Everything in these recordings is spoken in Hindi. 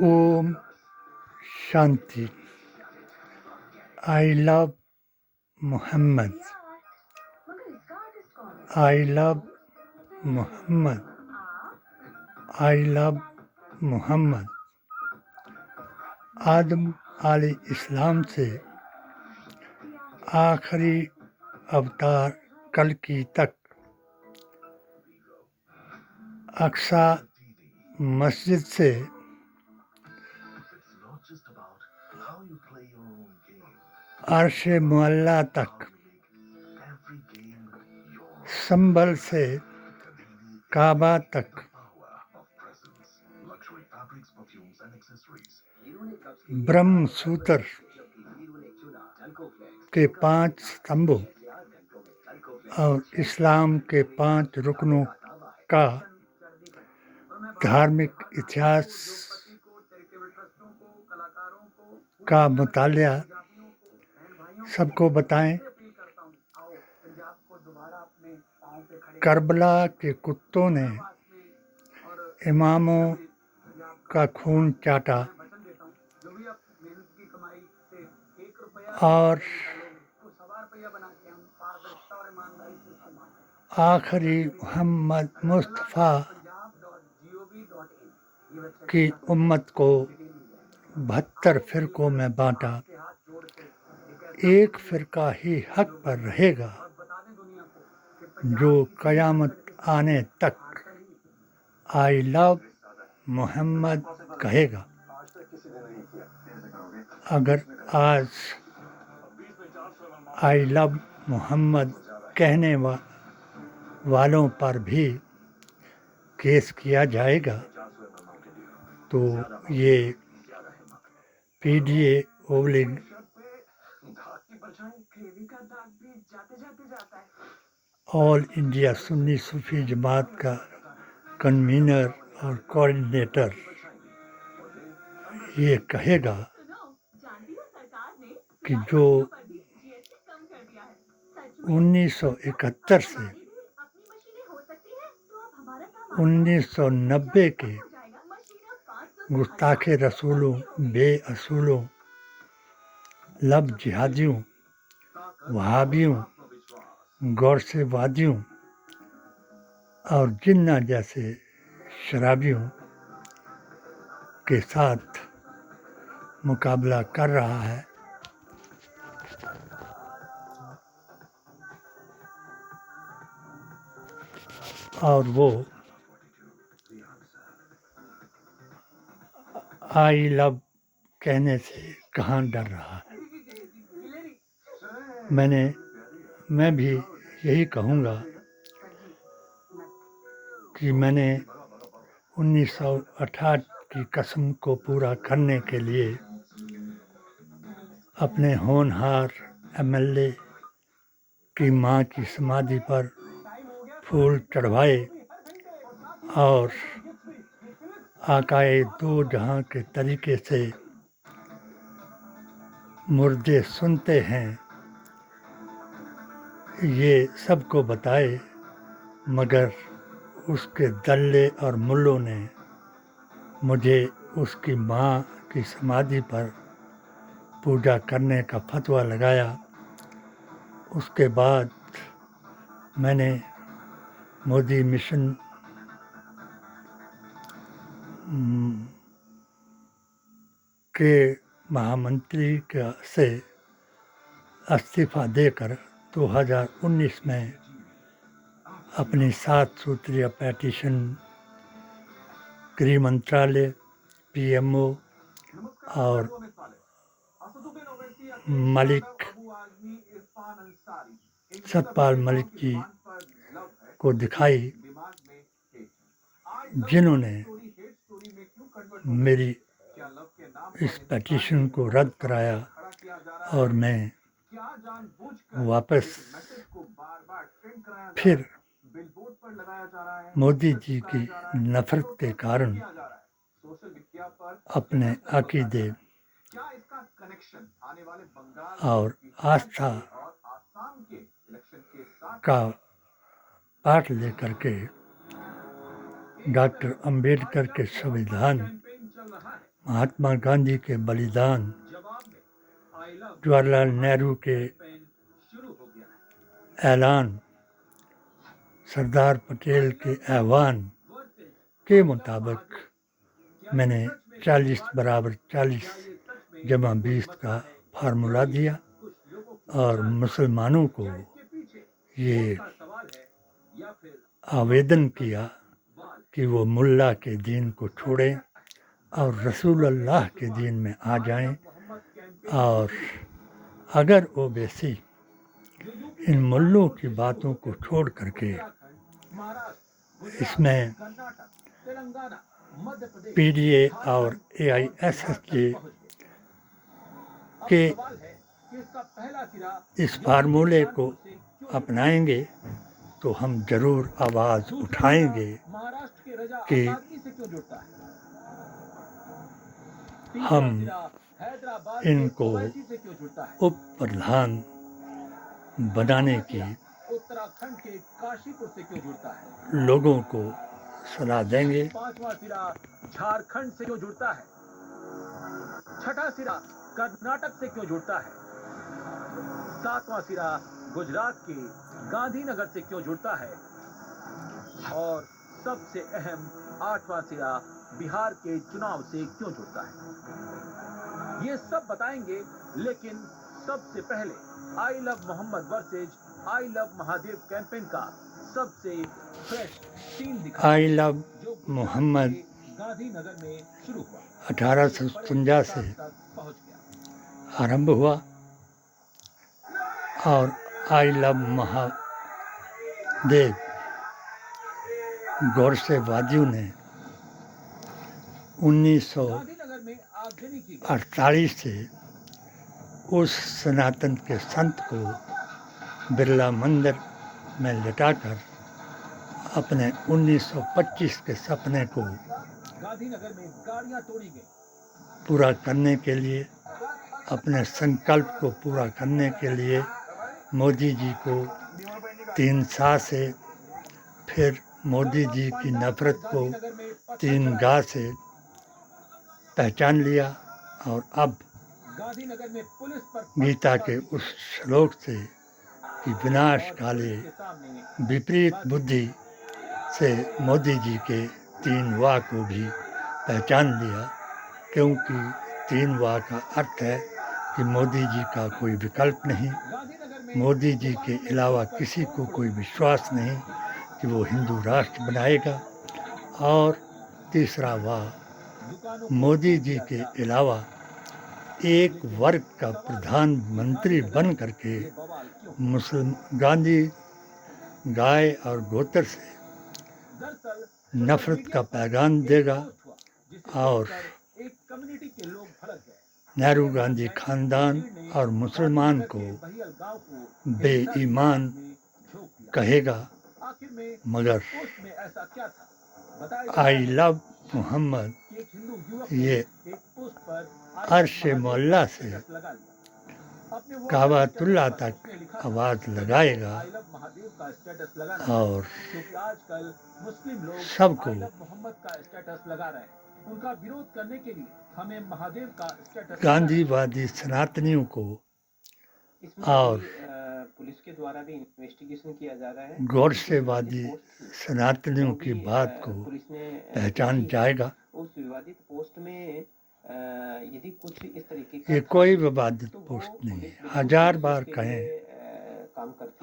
ओम शांति। I love Mohammad. I love Mohammad. I love Mohammad. Adam अलैहिस्सलाम से आखिरी अवतार कल्कि तक अक्सा मस्जिद से अर्श मुअल्ला तक, संभल से काबा तक, ब्रह्म सूत्र के 5 स्तंभों और इस्लाम के 5 रुकनों का धार्मिक इतिहास का मुतालिया सबको बताएं। करबला के कुत्तों ने इमामों का खून चाटा और आखिरी मोहम्मद मुस्तफ़ा की उम्मत को 72 फिरकों में बांटा। एक फिरका ही हक पर रहेगा जो कयामत आने तक आई लव मोहम्मद कहेगा। अगर आज आई लव मोहम्मद कहने वालों पर भी केस किया जाएगा तो ये PDA ओवलिंग ऑल इंडिया सुन्नी सूफी जमात का कन्वीनर और कोऑर्डिनेटर ये कहेगा कि जो 1971 से 1990 के गुस्ताखे रसूलों, बेअसूलों, लब जिहादियों, वहाबियों, गौरसेवादियों और जिन्ना जैसे शराबियों के साथ मुकाबला कर रहा है, और वो आई लव कहने से कहाँ डर रहा है। मैं भी यही कहूँगा कि मैंने 1968 की कसम को पूरा करने के लिए अपने होनहार MLA की मां की समाधि पर फूल चढ़वाए और आकाए दो जहां के तरीके से मुर्दे सुनते हैं ये सबको बताए, मगर उसके दल्ले और मुल्लों ने मुझे उसकी मां की समाधि पर पूजा करने का फतवा लगाया। उसके बाद मैंने मोदी मिशन के महामंत्री से इस्तीफा देकर 2019 में अपनी 7 सूत्रीय पेटिशन गृह मंत्रालय, PMO और सतपाल मलिक जी को दिखाई, जिन्होंने मेरी इस पेटिशन को रद्द कराया और मैं वापस फिर मोदी जी की नफरत के कारण अपने अकीदे और आस्था का पाठ लेकर के डॉक्टर अंबेडकर के संविधान, महात्मा गांधी के बलिदान, जवाहरलाल नेहरू के ऐलान, सरदार पटेल के आह्वान के मुताबिक मैंने 40 बराबर 40 जमा 20 का फार्मूला दिया और मुसलमानों को ये आवेदन किया कि वो मुल्ला के दीन को छोड़ें और रसूल अल्लाह के दीन में आ जाएं, और अगर ओवैसी इन मुल्लों की बातों को छोड़ करके इसमें पीडीए और एआईएसएसजे के इस फार्मूले को अपनाएंगे तो हम जरूर आवाज़ उठाएंगे कि हम इनको उप प्रधान बनाने की लोगों को सलाह देंगे। पांचवा सिरा झारखंड से क्यों जुड़ता है? छठा सिरा कर्नाटक से क्यों जुड़ता है? सातवां सिरा गुजरात के गांधीनगर से क्यों जुड़ता है? और सबसे अहम आठवां सिरा बिहार के चुनाव से क्यों जुड़ता है? ये सब बताएंगे, लेकिन सबसे पहले I love Mohammed versus I love Mahadev campaign का सबसे फ्रेश सीन दिखा। आई लव मोहम्मद गांधीनगर में शुरू हुआ, 1857 से पहुंच गया। आरंभ हुआ और आई लव महादेव गौरसेवादियों ने 1948 से उस सनातन के संत को बिरला मंदिर में लिटाकर अपने 1925 के सपने को गांधीनगर में गाड़ियां तोड़ी गई। पूरा करने के लिए, अपने संकल्प को पूरा करने के लिए मोदी जी को 3 सा से, फिर मोदी जी की नफरत को 3 गा से पहचान लिया, और अब गांधीनगर में पुलिस पर गीता के उस श्लोक से कि विनाश काले विपरीत बुद्धि से मोदी जी के 3 वाह को भी पहचान लिया, क्योंकि 3 वाह का अर्थ है कि मोदी जी का कोई विकल्प नहीं, मोदी जी के अलावा किसी को कोई विश्वास नहीं कि वो हिंदू राष्ट्र बनाएगा, और तीसरा वाह मोदी जी के अलावा एक वर्ग का प्रधानमंत्री बन करके मुस्लिम गांधी गाय और गोत्र से नफरत का पैगाम देगा और नेहरू गांधी खानदान और मुसलमान को बेईमान कहेगा। मगर आई लव मोहम्मद ये अर्श मोहल्ला से काबातुल्लाह तक आवाज़ लगाएगा और सबको उनका विरोध करने के लिए हमें महादेव का स्टेटस गांधीवादी सनातनियों को और पुलिस के द्वारा भी इन्वेस्टिगेशन किया जा रहा है। गौरसेवादी सनातनियों की बात को पहचान जाएगा। उस विवादित पोस्ट में यदि कुछ इस तरीके का ये कोई विवादित पोस्ट नहीं है, 1000 बार कहें,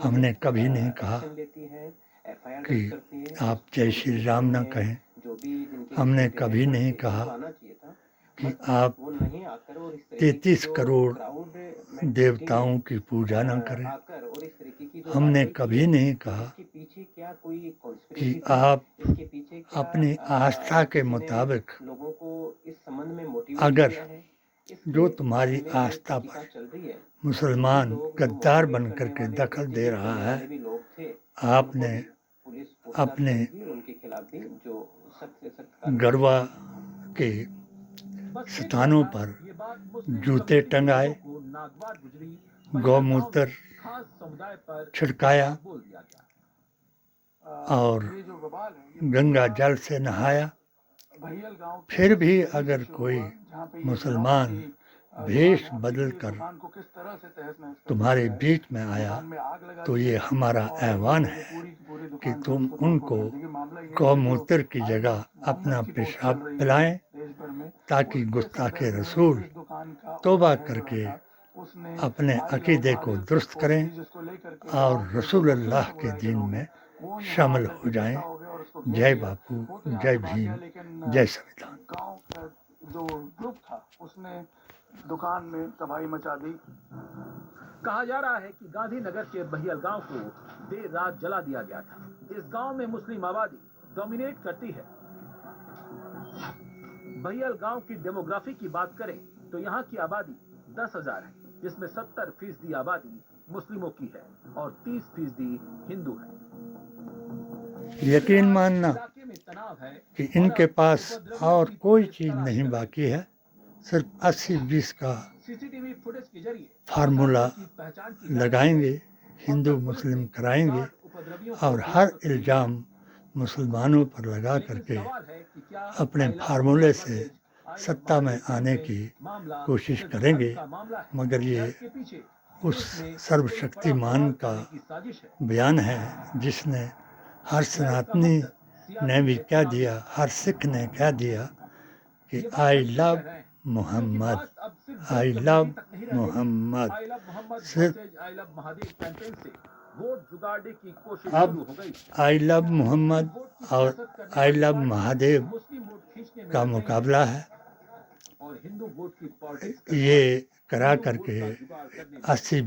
हमने कभी नहीं कहा कि आप जय श्री राम न कहें, हमने कभी नहीं कहा कि आप 33 करोड़ देवताओं की पूजा न करें, हमने कभी नहीं कहा कि आप अपनी आस्था के मुताबिक अगर जो तुम्हारी आस्था पर मुसलमान गद्दार बनकर के दखल दे रहा है, आपने अपने गरबा के स्थानों पर जूते टंगाए, गौमूत्र छिड़काया और गंगा जल से नहाया। फिर भी अगर कोई मुसलमान भेष बदल कर तुम्हारे बीच में आया तो ये हमारा ऐवान है कि तुम उनको गौमूत्र की जगह अपना पेशाब पिलाएं, ताकि गुस्ताखे रसूल तौबा करके अपने अकीदे को दुरुस्त करें और रसूलुल्लाह के दीन में शामिल हो जाएं। जय बापू, जय भीम, जय संविधान। गांव का जो ग्रुप था उसने दुकान में तबाही मचा दी। कहा जा रहा है कि गांधीनगर के बहियल गांव को देर रात जला दिया गया था। इस गांव में मुस्लिम आबादी डोमिनेट करती है। बहियल गांव की डेमोग्राफी की बात करें तो यहाँ की आबादी 10,000 है, जिसमें 70% आबादी मुस्लिमों की है और 30% हिंदू है। यकीन मानना कि इनके पास और कोई चीज नहीं बाकी है, सिर्फ 80-20 का सीसीटीवी फुटेज के जरिए फार्मूला लगाएंगे, हिंदू मुस्लिम कराएंगे और हर इल्ज़ाम मुसलमानों पर लगा करके अपने फार्मूले से सत्ता में आने की कोशिश करेंगे। मगर ये उस सर्वशक्तिमान का बयान है जिसने हर सनातनी ने भी कह दिया, हर सिख ने कह दिया कि I love Mohammad, I love Mohammed. सिर्फ अब आई लव मोहम्मद और आई लव महादेव का मुकाबला है। ये करा करके 80